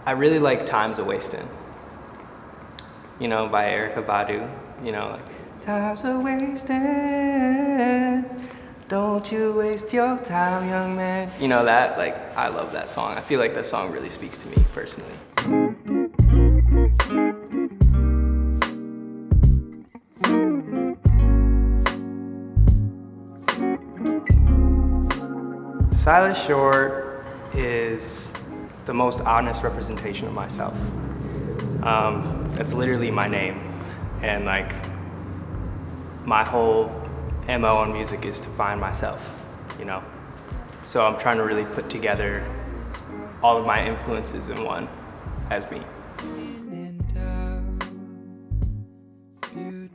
I really like Time's a Wastin', by Erykah Badu, like, time's a wasting, don't you waste your time, young man. That, like, I love that song. I feel like that song really speaks to me personally. Silas Short is the most honest representation of myself. That's literally my name. And like, my whole MO on music is to find myself, So I'm trying to really put together all of my influences in one as me.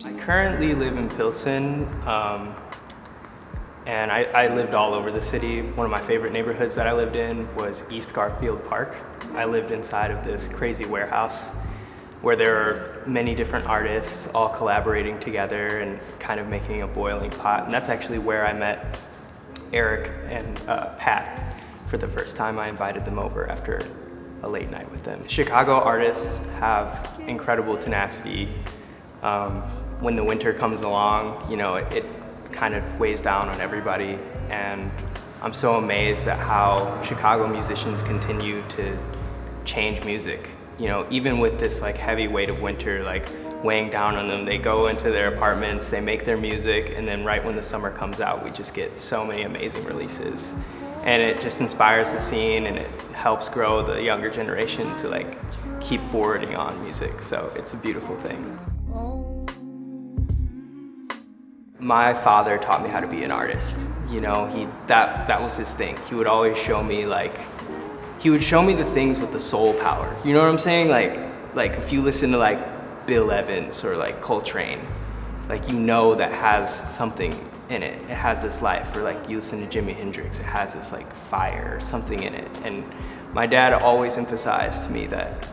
I currently live in Pilsen, and I lived all over the city. One of my favorite neighborhoods that I lived in was East Garfield Park. I lived inside of this crazy warehouse where there are many different artists all collaborating together and kind of making a boiling pot. And that's actually where I met Eric and Pat for the first time. I invited them over after a late night with them. Chicago artists have incredible tenacity. When the winter comes along, it kind of weighs down on everybody. And I'm so amazed at how Chicago musicians continue to change music. Even with this like heavy weight of winter like weighing down on them, they go into their apartments, they make their music, and then right when the summer comes out, we just get so many amazing releases. And it just inspires the scene, and it helps grow the younger generation to like keep forwarding on music. So it's a beautiful thing. My father taught me how to be an artist. That was his thing. He would always show me he would show me the things with the soul power. You know what I'm saying? Like if you listen to like Bill Evans or like Coltrane, that has something in it. It has this life. Or like you listen to Jimi Hendrix, it has this like fire or something in it. And my dad always emphasized to me that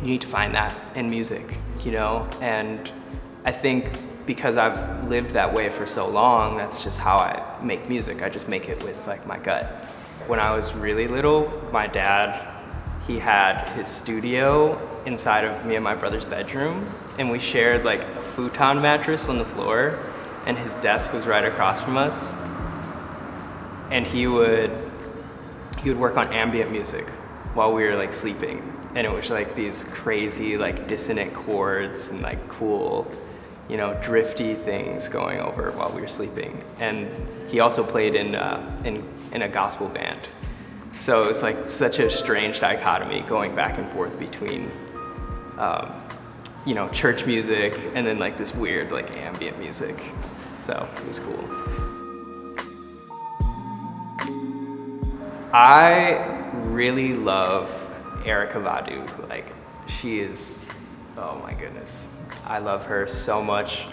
you need to find that in music, And I think because I've lived that way for so long, that's just how I make music. I just make it with like my gut. When I was really little, my dad, he had his studio inside of me and my brother's bedroom, and we shared like a futon mattress on the floor, and his desk was right across from us. And he would work on ambient music while we were like sleeping, and it was like these crazy like dissonant chords and like cool, drifty things going over while we were sleeping. And he also played in a gospel band. So it's like such a strange dichotomy going back and forth between, church music and then like this weird like ambient music. So it was cool. I really love Erykah Badu. Like, she is, oh my goodness. I love her so much.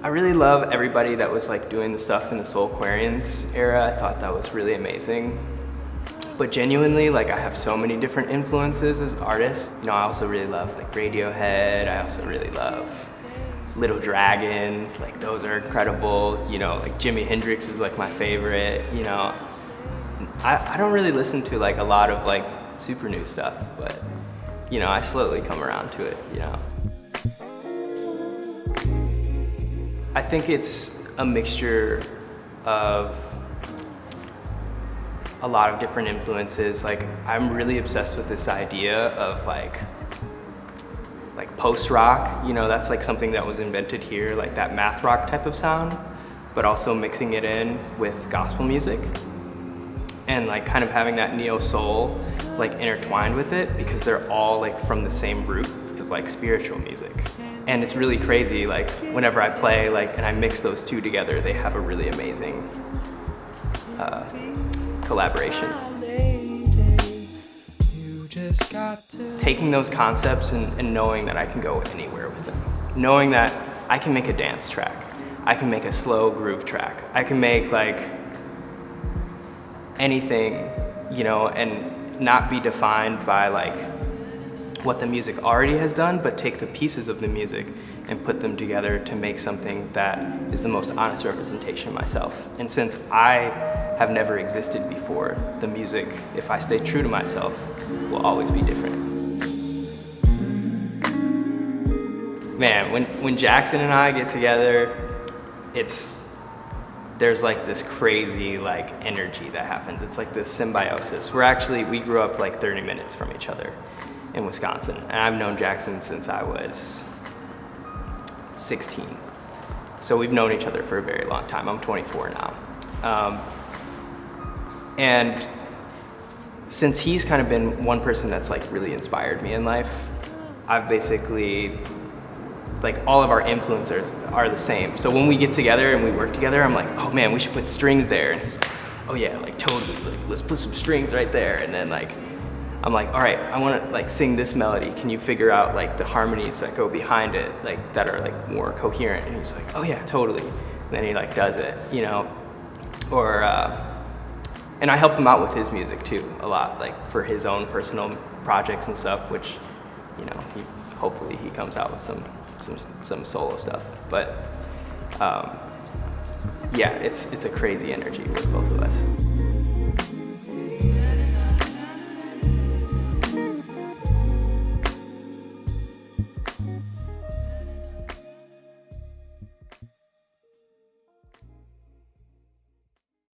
I really love everybody that was like doing the stuff in the Soulquarians era. I thought that was really amazing. But genuinely, like, I have so many different influences as artists. I also really love like Radiohead. I also really love Little Dragon. Like, those are incredible. Like Jimi Hendrix is like my favorite. I don't really listen to like a lot of like super new stuff, but I slowly come around to it. I think it's a mixture of a lot of different influences. Like, I'm really obsessed with this idea of like post-rock, that's like something that was invented here, like that math rock type of sound, but also mixing it in with gospel music and like kind of having that neo-soul like intertwined with it, because they're all like from the same root of like spiritual music. And it's really crazy, like whenever I play and I mix those two together, they have a really amazing collaboration. Taking those concepts and knowing that I can go anywhere with them. Knowing that I can make a dance track. I can make a slow groove track. I can make like anything, and not be defined by like what the music already has done, but take the pieces of the music and put them together to make something that is the most honest representation of myself. And since I have never existed before, the music, if I stay true to myself, will always be different. Man, when Jackson and I get together, there's like this crazy like energy that happens. It's like this symbiosis. We grew up like 30 minutes from each other in Wisconsin. And I've known Jackson since I was 16. So we've known each other for a very long time. I'm 24 now. And since he's kind of been one person that's like really inspired me in life, I've basically, like all of our influencers are the same. So when we get together and we work together, I'm like, oh man, we should put strings there. And he's like, oh yeah, like totally, like let's put some strings right there. And then like, I'm like, all right, I want to like sing this melody. Can you figure out like the harmonies that go behind it, like that are like more coherent? And he's like, oh yeah, totally. And then he like does it, you know? Or, and I help him out with his music too, a lot, like for his own personal projects and stuff, which, you know, hopefully he comes out with some solo stuff. But yeah, it's a crazy energy with both of us.